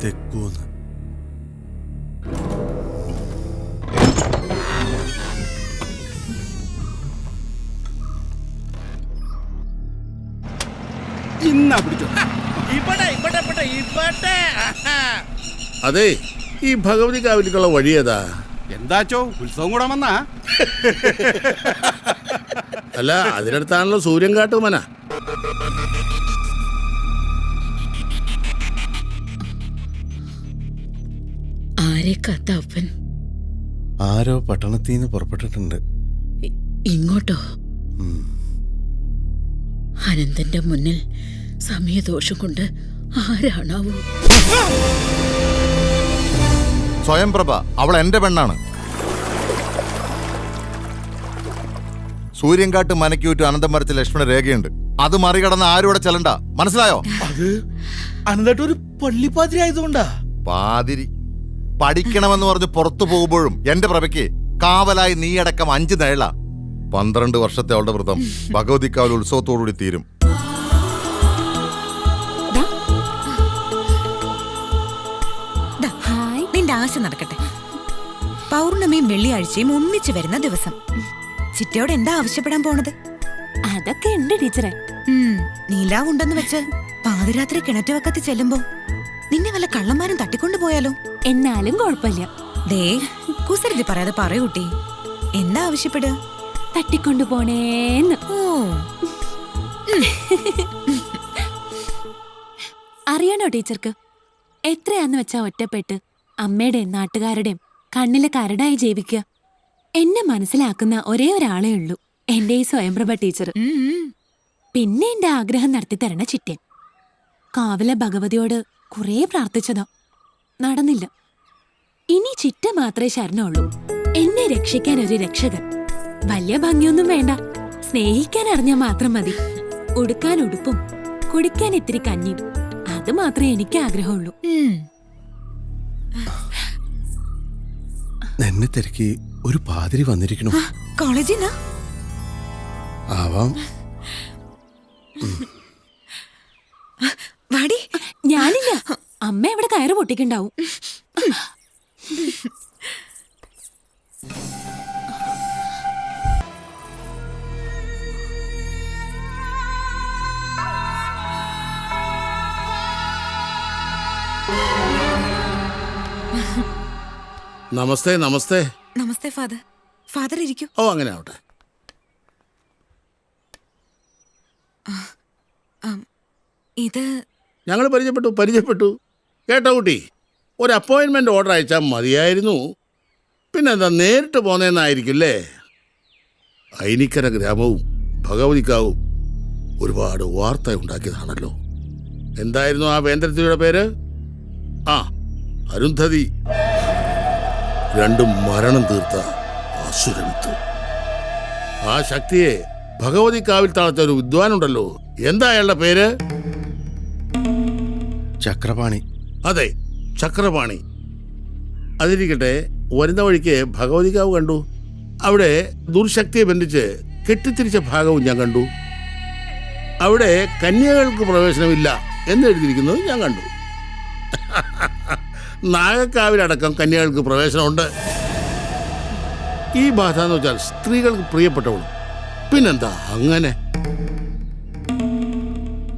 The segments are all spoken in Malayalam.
തെക്കൂന്ന്. അതെ, ഈ ഭഗവതി കാവിലേക്കുള്ള വഴി ഏതാ? എന്താച്ചോ ഉത്സവം കൂടാൻ വന്നാ? അല്ല, അതിനടുത്താണല്ലോ സൂര്യൻ കാട്ടുമന. ആരെ കത്തപ്പൻ? ആരോ പട്ടണത്തിൽ നിന്ന് പുറപ്പെട്ടിട്ടുണ്ട്. ഇങ്ങോട്ടോ? അനന്തന്റെ മുന്നിൽ സമയദോഷം കൊണ്ട് ആരാണാവോ? സ്വയംപ്രഭ, അവൾ എന്റെ പെണ്ണാണ്. സൂര്യൻകാട്ട് മനക്കൂറ്റ് അനന്തം വരച്ച ലക്ഷ്മണ രേഖയുണ്ട്. അത് മറികടന്ന് ആരും ഇവിടെ ചെല്ലണ്ട, മനസ്സിലായോ? അത് അനന്തട്ട് ഒരു പള്ളിപ്പാതിരി ആയതുകൊണ്ടാ. പാതിരി പഠിക്കണമെന്ന് പറഞ്ഞ് പുറത്തു പോകുമ്പോഴും എന്റെ പ്രഭയ്ക്ക് കാവലായി നീയടക്കം 5 നിഴല. 12 വർഷത്തെ അവളുടെ വ്രതം ഭഗവതിക്കാവൽ ഉത്സവത്തോടുകൂടി തീരും. നിന്റെ ആശ നടക്കട്ടെ. പൗർണമിയും വെള്ളിയാഴ്ചയും ഒന്നിച്ചു വരുന്ന ദിവസം ചിറ്റയോട് എന്താ ആവശ്യപ്പെടാൻ പോണത്? അതൊക്കെ ഉണ്ട് ടീച്ചറെ. നീലാവുണ്ടെന്ന് വെച്ച് പാതിരാത്രി കിണറ്റുവക്കത്ത് ചെല്ലുമ്പോ നിന്നെ വല്ല കള്ളന്മാരും തട്ടിക്കൊണ്ടു പോയാലോ? എന്നാലും കുഴപ്പമില്ല. ദേ, കുസൃതി പറയാതെ പറയൂട്ടി. എന്താ ആവശ്യപ്പെടുക? തട്ടിക്കൊണ്ടു പോണേന്ന്. ഓ, അറിയണോ ടീച്ചർക്ക്? എത്രയാന്ന് വെച്ചാ ഒറ്റപ്പെട്ട് അമ്മയുടെയും നാട്ടുകാരുടെയും കണ്ണിലെ കരടായി ജീവിക്കുക. എന്നെ മനസ്സിലാക്കുന്ന ഒരേ ഒരാളേ ഉള്ളൂ, എന്റെ ഈ സ്വയംപ്രഭ ടീച്ചർ. പിന്നെ എന്റെ ആഗ്രഹം നടത്തിത്തരണ ചിറ്റൻ. കാവിലെ ഭഗവതിയോട് കുറേ പ്രാർത്ഥിച്ചതാ, നടന്നില്ല. ഇനി ചിറ്റ മാത്രമേ ശരണുള്ളൂ. എന്നെ രക്ഷിക്കാൻ ഒരു രക്ഷകൻ. വലിയ ഭംഗിയൊന്നും വേണ്ട, സ്നേഹിക്കാൻ അറിഞ്ഞാൽ മാത്രം മതി. ഉടുക്കാൻ ഉടുപ്പും കുടിക്കാൻ ഇത്തിരി കഞ്ഞിയും, അത് മാത്രമേ എനിക്ക് ആഗ്രഹമുള്ളൂ. എന്നെ തിരക്കി ഒരു പാതിരി വന്നിരിക്കണു. കോളേജിന്നാ? ആവാം. വാടി. ഞാനില്ല, അമ്മ അവിടെ കയറ് പൊട്ടിക്കുണ്ടാവും. നമസ്തേ. നമസ്തേ. നമസ്തേ ഫാദർ. ഫാദർ ഇരിക്കൂ. ഓ, അങ്ങനെ ആവട്ടെ. ഇത് ഞങ്ങൾ പരിചയപ്പെട്ടു കേട്ടോ കുട്ടി. ഒരു അപ്പോയിൻമെന്റ് ഓർഡർ അയച്ചാൽ മതിയായിരുന്നു. പിന്നെന്താ, നേരിട്ട് പോന്നേന്നായിരിക്കില്ലേ? ഐനിക്കര ഗ്രാമവും ഭഗവതിക്കാവും ഒരുപാട് വാർത്ത ഉണ്ടാക്കിയതാണല്ലോ. എന്തായിരുന്നു ആ വേന്ദ്രത്തിയുടെ പേര്? ആ, അരുന്ധതി. 2 മരണം തീർത്ത അസുരവിത്ത്. ആ ശക്തിയെ ഭഗവതിക്കാവിൽ തളച്ച ഒരു വിദ്വാനുണ്ടല്ലോ, എന്താ അയാളുടെ പേര്? ചക്രപാണി. അതെ, ചക്രപാണി. അതിരിക്കട്ടെ, വരുന്ന വഴിക്ക് ഭഗവതിക്കാവ് കണ്ടു. അവിടെ ദുർശക്തിയെ ബന്ധിച്ച് കെട്ടിത്തിരിച്ച ഭാഗവും ഞാൻ കണ്ടു. അവിടെ കന്യകൾക്ക് പ്രവേശനമില്ല എന്നെഴുതിയിരിക്കുന്നത് ഞാൻ കണ്ടു. നാഗക്കാവിലടക്കം കന്യകൾക്ക് പ്രവേശനമുണ്ട്. ഈ ബാധ എന്ന് വെച്ചാൽ സ്ത്രീകൾക്ക് പ്രിയപ്പെട്ടവളും. പിന്നെന്താ അങ്ങനെ?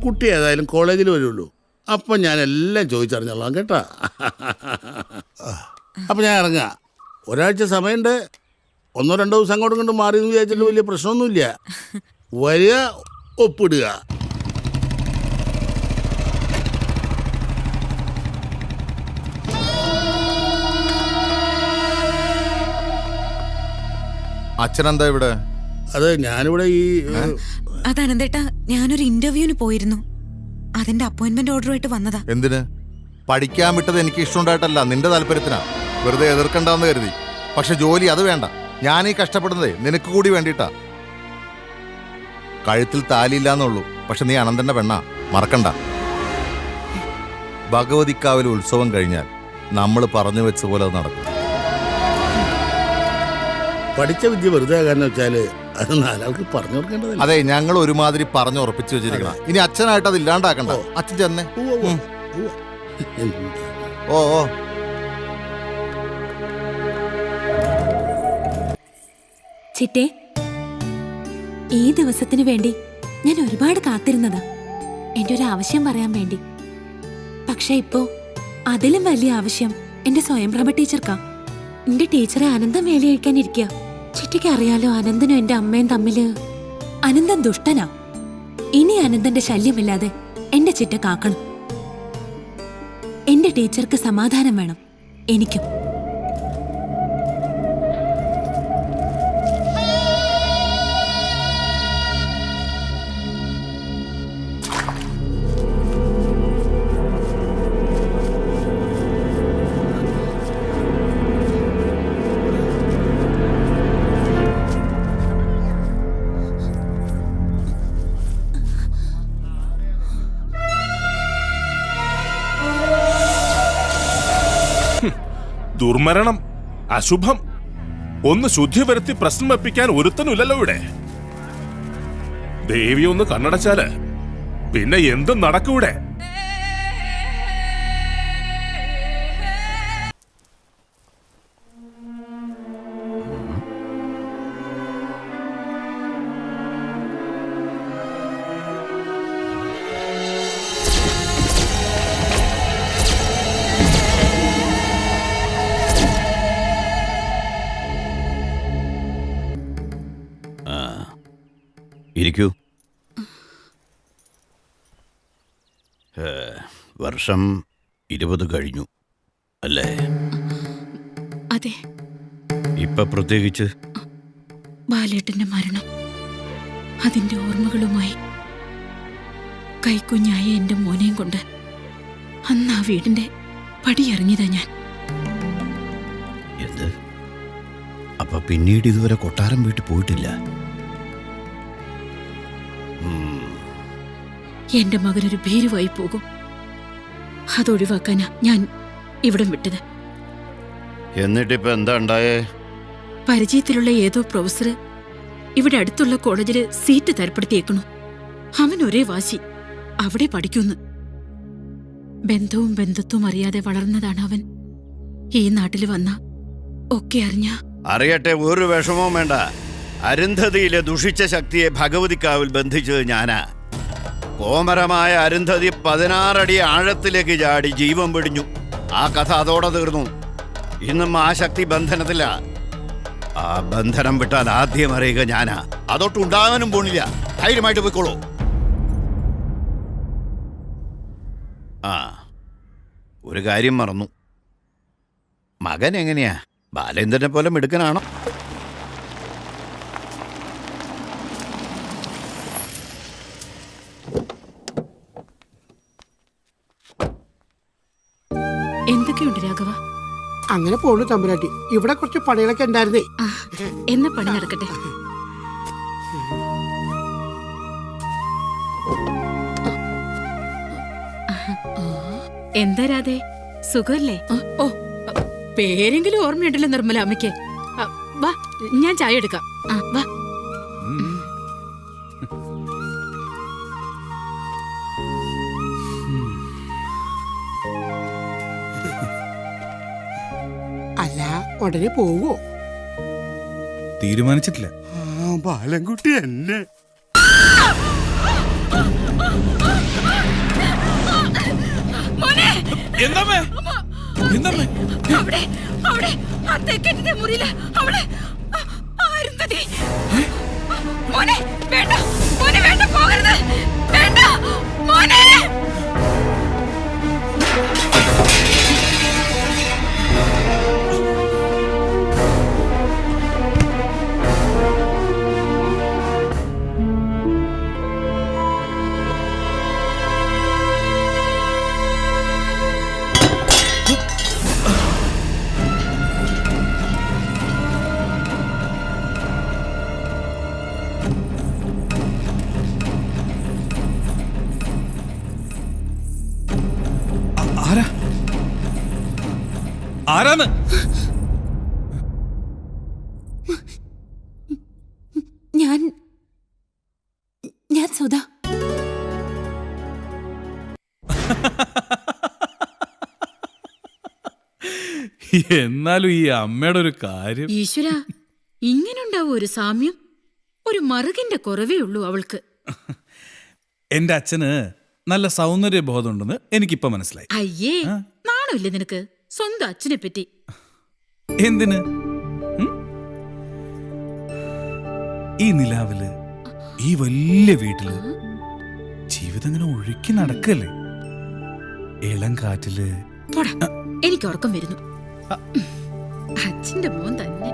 കുട്ടി ഏതായാലും കോളേജിൽ വരുള്ളൂ, അപ്പം ഞാനെല്ലാം ചോദിച്ചറിഞ്ഞോളാം കേട്ടാ. അപ്പം ഞാൻ ഇറങ്ങാം. ഒരാഴ്ച സമയമുണ്ട്. 1-2 ദിവസം അങ്ങോട്ടും കൊണ്ട് മാറി എന്ന് വിചാരിച്ചിട്ട് വലിയ പ്രശ്നമൊന്നുമില്ല. വരിക, ഒപ്പിടുക. അച്ഛനെന്താ ഇവിടെ? അത് ഞാനിവിടെ ഈ അതനന്തേട്ടാ, ഞാനൊരു ഇന്റർവ്യൂവിന് പോയിരുന്നു. അതിന്റെ അപ്പോയിന്റ്മെന്റ് ഓർഡറുമായിട്ട് വന്നതാ. എന്തിന്? പഠിക്കാൻ വിട്ടത് എനിക്ക് ഇഷ്ടമുണ്ടായിട്ടല്ല, നിന്റെ താല്പര്യത്തിനാ. വെറുതെ എതിർക്കണ്ടെന്ന് കരുതി. പക്ഷെ ജോലി അത് വേണ്ട. ഞാനീ കഷ്ടപ്പെടുന്നതേ നിനക്ക് കൂടി വേണ്ടിയിട്ടാ. കഴുത്തിൽ താലിയില്ലാന്നുള്ളൂ, പക്ഷെ നീ അനന്തന്റെ പെണ്ണാ, മറക്കണ്ട. ഭഗവതിക്കാവിൽ ഉത്സവം കഴിഞ്ഞാൽ നമ്മൾ പറഞ്ഞു വെച്ച പോലെ അത് നടക്കും. പഠിച്ച വിദ്യ വെറുതെ ആകാന്ന് വെച്ചാല് അത് 4 ആൾക്ക് പറഞ്ഞു കൊടുക്കേണ്ടതല്ല. അതെ, ഞങ്ങൾ ഒരുമാതിരി പറഞ്ഞു ഉറപ്പിച്ചു വെച്ചിരിക്കണം. ഇനി അച്ഛനായിട്ട് അത് ഇല്ലാണ്ടാക്കണ്ട. അച്ഛൻ ചെന്നേ. ഓ ഓ ചിറ്റേ, ഈ ദിവസത്തിന് വേണ്ടി ഞാൻ ഒരുപാട് കാത്തിരുന്നതാ, എന്റെ ഒരു ആവശ്യം പറയാൻ വേണ്ടി. പക്ഷെ ഇപ്പോ അതിലും വലിയ ആവശ്യം എന്റെ സ്വയംപ്രഭ ടീച്ചർക്കാ. എന്റെ ടീച്ചറെ അനന്തം വേലയഴിക്കാനിരിക്കുക. ചിറ്റയ്ക്ക് അറിയാലോ, അനന്തനും എന്റെ അമ്മയും തമ്മില്. അനന്തൻ ദുഷ്ടനാ. ഇനി അനന്തന്റെ ശല്യമില്ലാതെ എന്റെ ചിറ്റ കാക്കണം. എന്റെ ടീച്ചർക്ക് സമാധാനം വേണം, എനിക്കും. ദുർമരണം, അശുഭം. ഒന്ന് ശുദ്ധി വരുത്തി പ്രശ്നം വെപ്പിക്കാൻ ഒരുത്തനുമില്ലല്ലോ ഇവിടെ. ദേവി ഒന്ന് കണ്ണടച്ചാല് പിന്നെ എന്തും നടക്കൂടെ. ഇരിക്കൂ. വർഷം 20 കഴിഞ്ഞു അല്ലേ? അതെ. ഇപ്പൊ പ്രത്യേകിച്ച് ബാലേട്ടന്റെ മരണം, അതിന്റെ ഓർമ്മകളുമായി കൈക്കുഞ്ഞായ എന്റെ മോനെയും കൊണ്ട് അന്ന് ആ വീടിന്റെ പടിയിറങ്ങിയതാ ഞാൻ. എന്ത്? അപ്പൊ പിന്നീട് ഇതുവരെ കൊട്ടാരം വീട്ടിൽ പോയിട്ടില്ല? എന്റെ മകനൊരു ഭീരുവായി പോകും. അതൊഴിവാക്കാനാ ഞാൻ ഇവിടം വിട്ടത്. എന്നിട്ടിപ്പോ എന്താ ഉണ്ടായേ? പരിചയത്തിലുള്ള ഏതോ പ്രൊഫസർ ഇവിടെ അടുത്തുള്ള കോളേജില് സീറ്റ് തരപ്പെടുത്തിയേക്കണു. അവൻ ഒരേ വാശി, അവിടെ പഠിക്കുന്നു. ബന്ധവും ബന്ധുത്വം അറിയാതെ വളർന്നതാണ് അവൻ. ഈ നാട്ടില് വന്ന ഒക്കെ അറിയട്ടെ, ഒരു വിഷമവും വേണ്ട. അരുന്ധതിയിലെ ദുഷിച്ച ശക്തിയെ ഭഗവതിക്കാവിൽ ബന്ധിച്ചത് ഞാനാ. കോമരമായ അരുന്ധതി 16 അടി ആഴത്തിലേക്ക് ചാടി ജീവൻ പിടിഞ്ഞു. ആ കഥ അതോടെ തീർന്നു. ഇന്നും ആ ശക്തി ബന്ധനത്തില്ല. ആ ബന്ധനം വിട്ടാൽ ആദ്യം അറിയുക ഞാനാ. അതൊട്ടുണ്ടാകാനും പോണില്ല. ധൈര്യമായിട്ട് പോയിക്കോളൂ. ആ, ഒരു കാര്യം മറന്നു. മകൻ എങ്ങനെയാ? ബാലേന്ദ്രനെ പോലെ മിടുക്കനാണോ? എന്തൊക്കെയുണ്ട് രാഘവ? അങ്ങനെ പോണു തമ്പുരാട്ടി. ഇവിടെ കുറച്ച് പണികളൊക്കെ ഉണ്ടായിരുന്നേ. എന്ന പണി നടക്കട്ടെ. എന്താ രാധേ, സുഖല്ലേ? ഓ, പേരെങ്കിലും ഓർമ്മയുണ്ടല്ലോ നിർമ്മല അമ്മയ്ക്ക്. വാ, ഞാൻ ചായ എടുക്കാം. വാ. അല്ല, ഉടനെ പോവോ? തീരുമാനിച്ചിട്ടില്ല. ബാലൻകുട്ടി എന്നെ എന്താമേ? എന്താമേ? അവിടെ അവിടെ ആ തെക്കന്റെ മുറിയില് അവിടെ അരുന്ധതി. മോനെ വേണ്ട, മോനെ വേണ്ട, പോകരുത്, വേണ്ട മോനെ. ആരാന്ന്? ഞാൻ സുധ. എന്നാലും ഈ അമ്മയുടെ ഒരു കാര്യം. ഈശ്വര, ഇങ്ങനുണ്ടാവും ഒരു സാമ്യം? ഒരു മറുകിന്റെ കുറവേ ഉള്ളൂ അവൾക്ക്. എന്റെ അച്ഛന് നല്ല സൗന്ദര്യ ബോധമുണ്ടെന്ന് എനിക്കിപ്പോ മനസ്സിലായി. അയ്യേ, നാണമില്ലേ നിനക്ക് സ്വന്തം അച്ഛനെ പറ്റി? എന്തിന്? ഈ നിലാവില്, ഈ വലിയ വീട്ടില് ജീവിതം ഇങ്ങനെ ഒഴുക്കി നടക്കല്ലേ. ഇളം കാറ്റില്. പോടാ, എനിക്ക് ഉറക്കം വരുന്നു. അച്ഛന്റെ മോൻ തന്നെ.